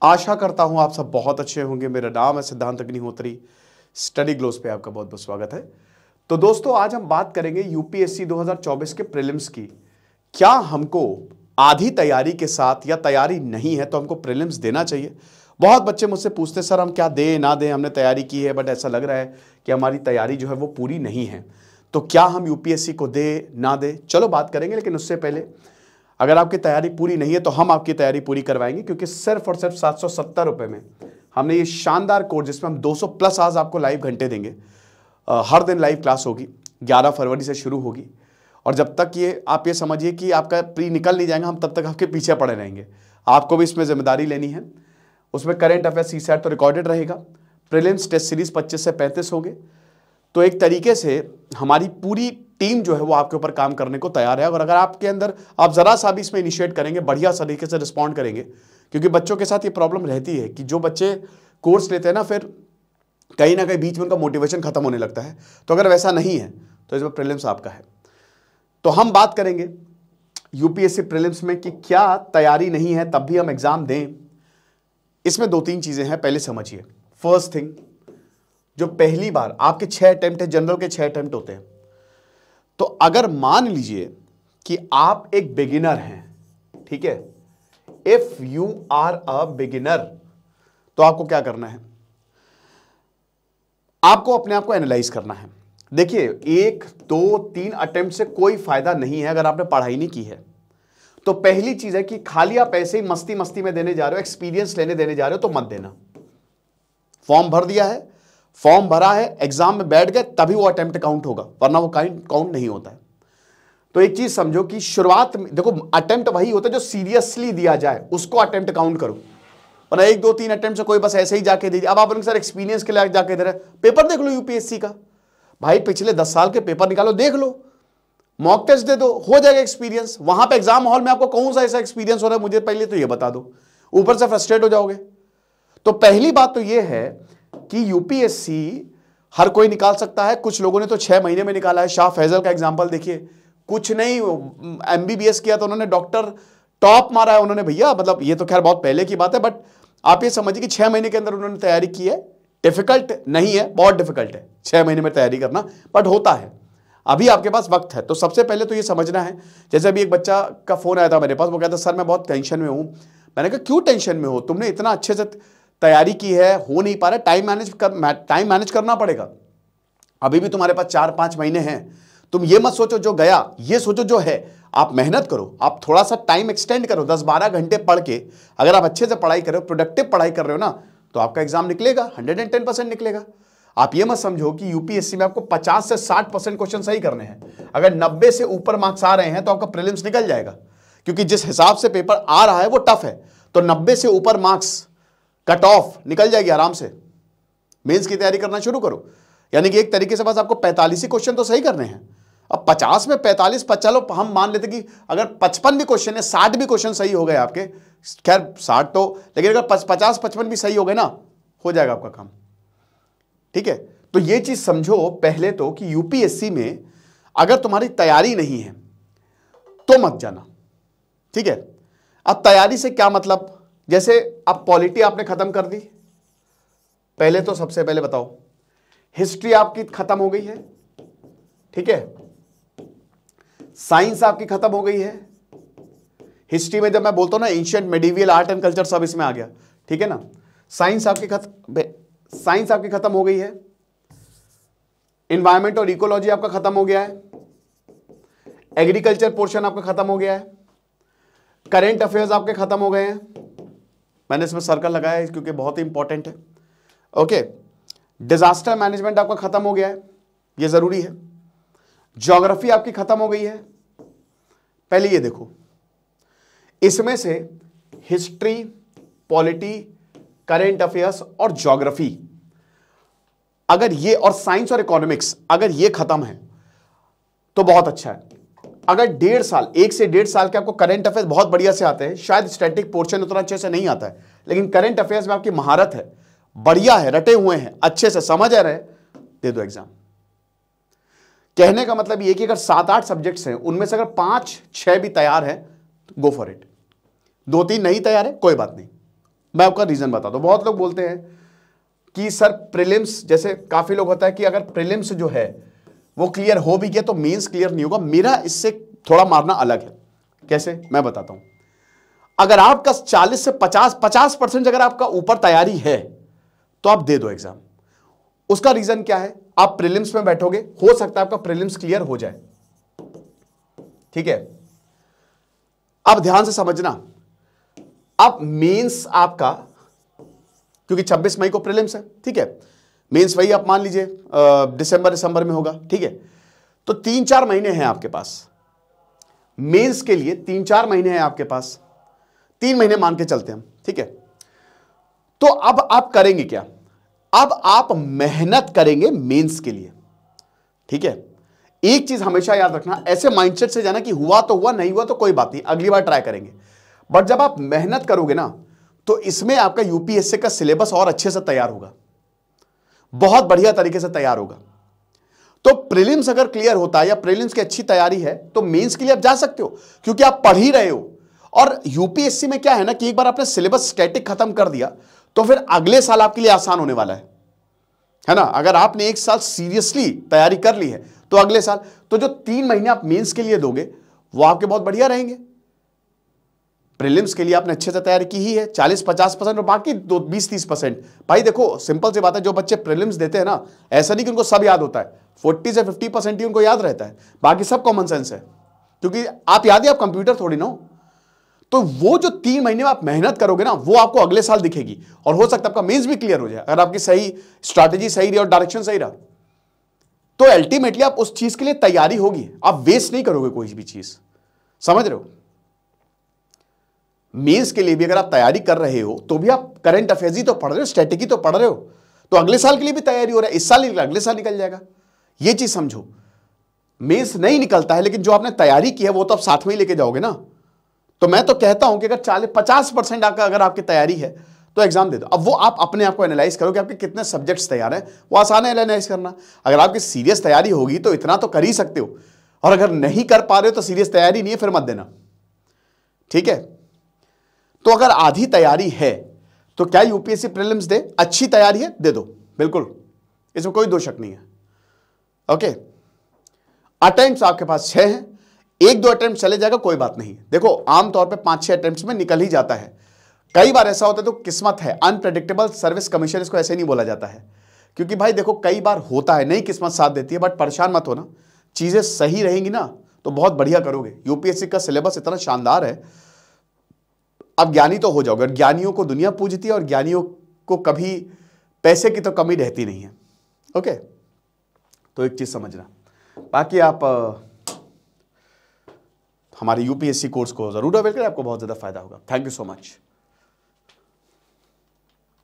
आशा करता हूं आप सब बहुत अच्छे होंगे। मेरा नाम है सिद्धांत अग्निहोत्री। स्टडी ग्लोस पे आपका बहुत बहुत स्वागत है। तो दोस्तों, आज हम बात करेंगे यूपीएससी 2024 के प्रीलिम्स की। क्या हमको आधी तैयारी के साथ या तैयारी नहीं है तो हमको प्रीलिम्स देना चाहिए? बहुत बच्चे मुझसे पूछते सर हम क्या दें ना दें, हमने तैयारी की है बट ऐसा लग रहा है कि हमारी तैयारी जो है वो पूरी नहीं है, तो क्या हम यूपीएससी को दे ना दे? चलो बात करेंगे, लेकिन उससे पहले अगर आपकी तैयारी पूरी नहीं है तो हम आपकी तैयारी पूरी करवाएंगे, क्योंकि सिर्फ और सिर्फ 770 रुपये में हमने ये शानदार कोर्स जिसमें हम 200 प्लस आज आपको लाइव घंटे देंगे। हर दिन लाइव क्लास होगी, 11 फरवरी से शुरू होगी, और जब तक ये आप ये समझिए कि आपका प्री निकल नहीं जाएगा, हम तब तक आपके पीछे पड़े रहेंगे। आपको भी इसमें जिम्मेदारी लेनी है। उसमें करेंट अफेयर सीसैट तो रिकॉर्डेड रहेगा, प्रीलिम्स टेस्ट सीरीज 25 से 35 होंगे। तो एक तरीके से हमारी पूरी टीम जो है वो आपके ऊपर काम करने को तैयार है। और अगर आपके अंदर आप जरा सा भी इसमें इनिशिएट करेंगे, बढ़िया तरीके से रिस्पॉन्ड करेंगे, क्योंकि बच्चों के साथ ये प्रॉब्लम रहती है कि जो बच्चे कोर्स लेते हैं ना, फिर कहीं ना कहीं बीच में उनका मोटिवेशन खत्म होने लगता है। तो अगर वैसा नहीं है तो इसमें प्रीलिम्स आपका है। तो हम बात करेंगे यूपीएससी प्रीलिम्स में कि क्या तैयारी नहीं है तब भी हम एग्जाम दें। इसमें 2-3 चीजें हैं, पहले समझिए। फर्स्ट थिंग, जो पहली बार आपके 6 अटेम्प्ट है, जनरल के 6 अटेम्प्ट होते हैं, तो अगर मान लीजिए कि आप एक बिगिनर हैं, ठीक है, if you are a beginner, तो आपको क्या करना है? आपको अपने आप को एनालाइज करना है। देखिए, 1, 2, 3 अटेम्प्ट से कोई फायदा नहीं है अगर आपने पढ़ाई नहीं की है। तो पहली चीज है कि खाली आप ऐसे ही मस्ती मस्ती में देने जा रहे हो, एक्सपीरियंस लेने देने जा रहे हो, तो मत देना। फॉर्म भर दिया है, फॉर्म भरा है, एग्जाम में बैठ गए, तभी वो अटेम्प्ट काउंट होगा, वरना वो काउंट नहीं होता है। तो एक चीज समझो कि शुरुआत में देखो, अटेम्प्ट वही होता है जो सीरियसली दिया जाए, उसको अटेम्प्ट काउंट करो। और 1, 2, 3 अटेम्प्ट से कोई बस ऐसे ही जाके दीजिए। अब आप उनके साथ एक्सपीरियंस के लिए जाके दे रहे, पेपर देख लो यूपीएससी का, भाई पिछले 10 साल के पेपर निकालो, देख लो, मॉक टेस्ट दे दो, हो जाएगा एक्सपीरियंस। वहां पे एग्जाम हॉल में आपको कौन सा ऐसा एक्सपीरियंस हो रहा है मुझे पहले तो ये बता दो, ऊपर से फ्रस्ट्रेट हो जाओगे। तो पहली बात तो ये है कि यूपीएससी हर कोई निकाल सकता है। कुछ लोगों ने तो 6 महीने में निकाला है। शाह फैजल का एग्जांपल देखिए, कुछ नहीं, एमबीबीएस किया तो उन्होंने डॉक्टर टॉप मारा है उन्होंने, भैया। मतलब ये तो खैर बहुत पहले की बात है, बट आप ये समझिए कि 6 महीने के अंदर उन्होंने तैयारी की है। डिफिकल्ट नहीं है, बहुत डिफिकल्ट है 6 महीने में तैयारी करना, बट होता है। अभी आपके पास वक्त है। तो सबसे पहले तो ये समझना है, जैसे अभी एक बच्चा का फोन आया था मेरे पास, वो कहता सर मैं बहुत टेंशन में हूं। मैंने कहा क्यों टेंशन में हो? तुमने इतना अच्छे से तैयारी की है, हो नहीं पा रहा, टाइम मैनेज करना पड़ेगा। अभी भी तुम्हारे पास 4-5 महीने हैं। तुम ये मत सोचो जो गया, ये सोचो जो है। आप मेहनत करो, आप थोड़ा सा टाइम एक्सटेंड करो, 10-12 घंटे पढ़ के अगर आप अच्छे से पढ़ाई कर रहे हो, प्रोडक्टिव पढ़ाई कर रहे हो ना, तो आपका एग्जाम निकलेगा, 110% निकलेगा। आप ये मत समझो कि यूपीएससी में आपको 50 से 60% क्वेश्चन सही करने हैं। अगर 90 से ऊपर मार्क्स आ रहे हैं तो आपका प्रीलिम्स निकल जाएगा, क्योंकि जिस हिसाब से पेपर आ रहा है वो टफ है। तो 90 से ऊपर मार्क्स कट ऑफ निकल जाएगी आराम से। मेंस की तैयारी करना शुरू करो, यानी कि एक तरीके से बस आपको 45 ही क्वेश्चन तो सही करने हैं। अब 50 में 45, चलो हम मान लेते कि अगर 55 भी क्वेश्चन है, 60 भी क्वेश्चन सही हो गए आपके, खैर 60 तो, लेकिन अगर 50-55 भी सही हो गए ना, हो जाएगा आपका काम, ठीक है। तो ये चीज समझो पहले तो कि यूपीएससी में अगर तुम्हारी तैयारी नहीं है तो मत जाना, ठीक है। अब तैयारी से क्या मतलब? जैसे अब पॉलिटी आपने खत्म कर दी, पहले तो सबसे पहले बताओ, हिस्ट्री आपकी खत्म हो गई है, ठीक है। साइंस आपकी खत्म हो गई है। हिस्ट्री में जब मैं बोलता हूं ना, ancient, medieval, art and culture, सब इसमें आ गया, ठीक है ना। साइंस आपकी खत्म हो गई है। एनवायरमेंट और इकोलॉजी आपका खत्म हो गया है। एग्रीकल्चर पोर्शन आपका खत्म हो गया है। करेंट अफेयर्स आपके खत्म हो गए हैं। मैंने इसमें सर्कल लगाया है क्योंकि बहुत ही इंपॉर्टेंट है, ओके। डिजास्टर मैनेजमेंट आपका खत्म हो गया है, यह जरूरी है। ज्योग्राफी आपकी खत्म हो गई है। पहले ये देखो, इसमें से हिस्ट्री, पॉलिटी, करेंट अफेयर्स और ज्योग्राफी, अगर ये, और साइंस और इकोनॉमिक्स, अगर ये खत्म है तो बहुत अच्छा है। अगर 1.5 साल, 1 से 1.5 साल के आपको करंट अफेयर्स बहुत बढ़िया से आते हैं, शायद स्टैटिक पोर्शन उतना अच्छे से नहीं आता है, लेकिन करंट अफेयर्स में आपकी महारत है, बढ़िया है, रटे हुए हैं, अच्छे से समझ आ रहे हैं, दे दो एग्जाम। कहने का मतलब ये कि अगर 7-8 सब्जेक्ट्स हैं, उनमें से अगर 5-6 भी तैयार है, गो फॉर इट। 2-3 नहीं तैयार है, कोई बात नहीं, मैं आपका रीजन बताता हूं। बहुत लोग बोलते हैं कि सर प्रीलिम्स, जैसे काफी लोग होता है कि अगर प्रीलिम्स जो है वो क्लियर हो भी गया तो मेंस क्लियर नहीं होगा। मेरा इससे थोड़ा मारना अलग है। कैसे, मैं बताता हूं। अगर आपका 40 से 50% अगर आपका ऊपर तैयारी है तो आप दे दो एग्जाम। उसका रीजन क्या है, आप प्रीलिम्स में बैठोगे, हो सकता है आपका प्रीलिम्स क्लियर हो जाए, ठीक है। अब ध्यान से समझना, अब मेंस आपका, क्योंकि 26 मई को प्रीलिम्स है, ठीक है, मेंस वही आप मान लीजिए दिसंबर में होगा, ठीक है। तो 3-4 महीने हैं आपके पास मेंस के लिए, 3-4 महीने हैं आपके पास, 3 महीने मान के चलते हैं, ठीक है। तो अब आप करेंगे क्या, अब आप मेहनत करेंगे मेंस के लिए, ठीक है। एक चीज हमेशा याद रखना, ऐसे माइंडसेट से जाना कि हुआ तो हुआ, नहीं हुआ तो कोई बात नहीं, अगली बार ट्राई करेंगे। बट जब आप मेहनत करोगे ना तो इसमें आपका यूपीएससी का सिलेबस और अच्छे से तैयार होगा, बहुत बढ़िया तरीके से तैयार होगा। तो प्रीलिम्स अगर क्लियर होता है या प्रीलिम्स की अच्छी तैयारी है तो मेंस के लिए आप जा सकते हो, क्योंकि आप पढ़ ही रहे हो। और यूपीएससी में क्या है ना कि एक बार आपने सिलेबस स्टैटिक खत्म कर दिया तो फिर अगले साल आपके लिए आसान होने वाला है ना। अगर आपने एक साल सीरियसली तैयारी कर ली है तो अगले साल, तो जो 3 महीने आप मेंस के लिए दोगे वो आपके बहुत बढ़िया रहेंगे। प्रीलिम्स के लिए आपने अच्छे से तैयारी की ही है 40-50% और बाकी 20-30%। भाई देखो सिंपल सी बात है, जो बच्चे प्रीलिम्स देते हैं ना, ऐसा नहीं कि उनको सब याद होता है, 40 से 50% ही उनको याद रहता है, बाकी सब कॉमन सेंस है, क्योंकि आप याद है, आप कंप्यूटर थोड़ी ना हो। तो वो जो 3 महीने में आप मेहनत करोगे ना वो आपको अगले साल दिखेगी, और हो सकता है आपका मेंस भी क्लियर हो जाए अगर आपकी सही स्ट्रैटेजी सही रही और डायरेक्शन सही रहा। तो अल्टीमेटली आप उस चीज के लिए तैयारी होगी, आप वेस्ट नहीं करोगे कोई भी चीज, समझ रहे हो। मेंस के लिए भी अगर आप तैयारी कर रहे हो तो भी आप करंट अफेयर्स ही तो पढ़ रहे हो, स्ट्रेटेजी तो पढ़ रहे हो, तो अगले साल के लिए भी तैयारी हो रहा है। इस साल निकला अगले साल निकल जाएगा, ये चीज समझो। मेंस नहीं निकलता है लेकिन जो आपने तैयारी की है वो तो आप साथ में ही लेके जाओगे ना। तो मैं तो कहता हूं कि अगर 40-50% अगर आपकी तैयारी है तो एग्जाम दे दो। अब वो आप अपने आप को एनालाइज करो कि आपके कितने सब्जेक्ट्स तैयार हैं, वो आसान है एनालाइज करना। अगर आपकी सीरियस तैयारी होगी तो इतना तो कर ही सकते हो, और अगर नहीं कर पा रहे हो तो सीरियस तैयारी नहीं है फिर मत देना, ठीक है। तो अगर आधी तैयारी है तो क्या यूपीएससी प्रीलिम्स दे, अच्छी तैयारी है दे दो, बिल्कुल, इसमें कोई दो शक नहीं है, ओके। अटेम्प्ट्स आपके पास 6 हैं, 1-2 अटेम्प्ट चले जाएगा कोई बात नहीं। देखो आमतौर पे 5-6 अटेम्प्ट्स में निकल ही जाता है। कई बार ऐसा होता है तो किस्मत है, अनप्रेडिक्टेबल सर्विस कमीशन इसको ऐसे नहीं बोला जाता है, क्योंकि भाई देखो कई बार होता है नहीं किस्मत साथ देती है, बट परेशान मत होना, चीजें सही रहेंगी ना तो बहुत बढ़िया करोगे। यूपीएससी का सिलेबस इतना शानदार है, अब ज्ञानी तो हो जाओगे। ज्ञानियों को दुनिया पूजती है और ज्ञानियों को कभी पैसे की तो कमी रहती नहीं है, ओके। तो एक चीज समझना, बाकी आप हमारे यूपीएससी कोर्स को जरूर अवेल करें, आपको बहुत ज्यादा फायदा होगा। Thank you so much.